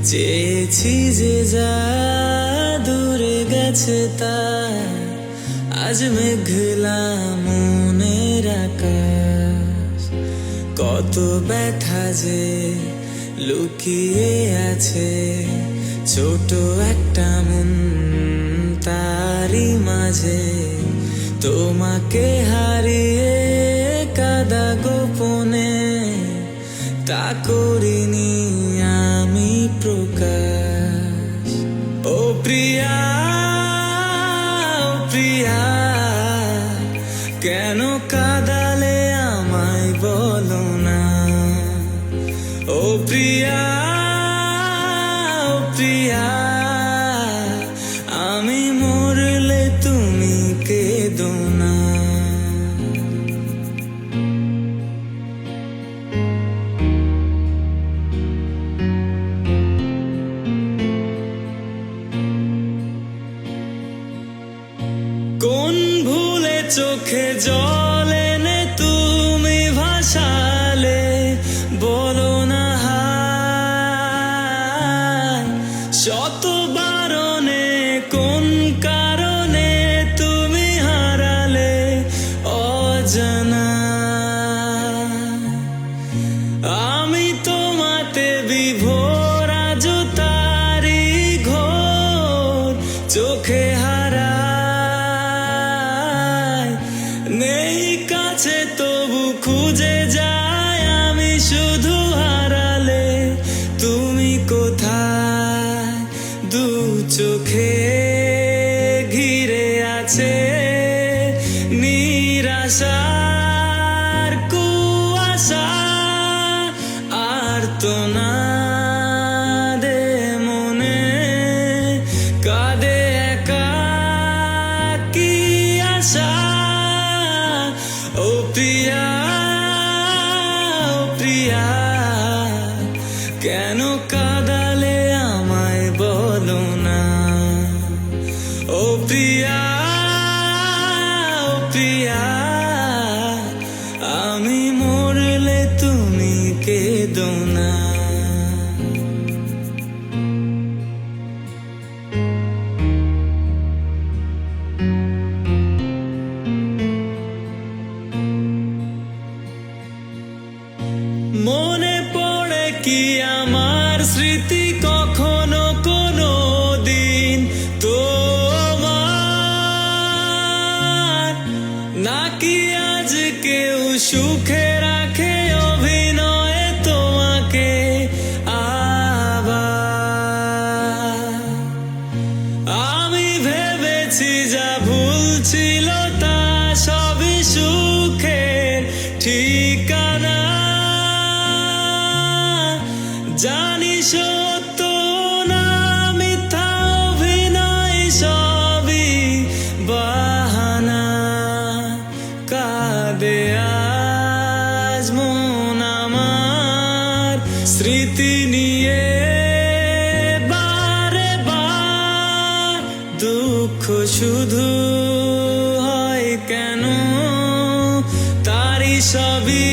চেয়েছি যে যা দূরে গেছে তা আজ মেঘলা মনের আকাশ। কত ব্যথা যে লুকিয়ে আছে ছোট একটা মন, তারি মাঝে তোমাকে হারিয়ে কাদা গোপনে তা করিনি আমি প্রকাশ। ও প্রিয়া, ও প্রিয়া, কেন কাঁদালে আমায় বলো না। ও প্রিয়া, ও প্রিয়া, আমি মরলে তুমি কেঁদো না। কোন ভুলে চোখে জল এনে তুমি ভাসালে বলো না হায়। শত বারণে কোন কারণে তুমি হারালে অজানা। আমি তোমাতে বিভোর আজ তারি ঘোর চোখে হারায়। নেই কাছে তবু খুঁজে যায় আমি শুধু হারালে তুমি কোথায়। দু চোখে ঘিরে আছে নিরাশার কুয়াশা, আর তো না দে মনে কাঁদে একা কি আশা। ও প্রিয়া, ও প্রিয়া, কেন কাঁদালে আমায় বলো না। ও প্রিয়া, ও প্রিয়া, আমি মরলে তুমি কেঁদো না। মনে পড়ে কি আমার স্মৃতি কখনো কোনো দিন তোমার, নাকি আজ কেউ সুখে রাখে অভিনয়ে তোমাকে আবার। আমি ভেবেছি যা ভুল ছিল তা সবই সুখের ঠিকানা। জানি সত্য না মিথ্যা অভিনয় সবই বাহানা। কাঁদে আজ মন আমার স্মৃতি নিয়ে বারে বার। দুঃখ শুধু হয় কেন তারি সবই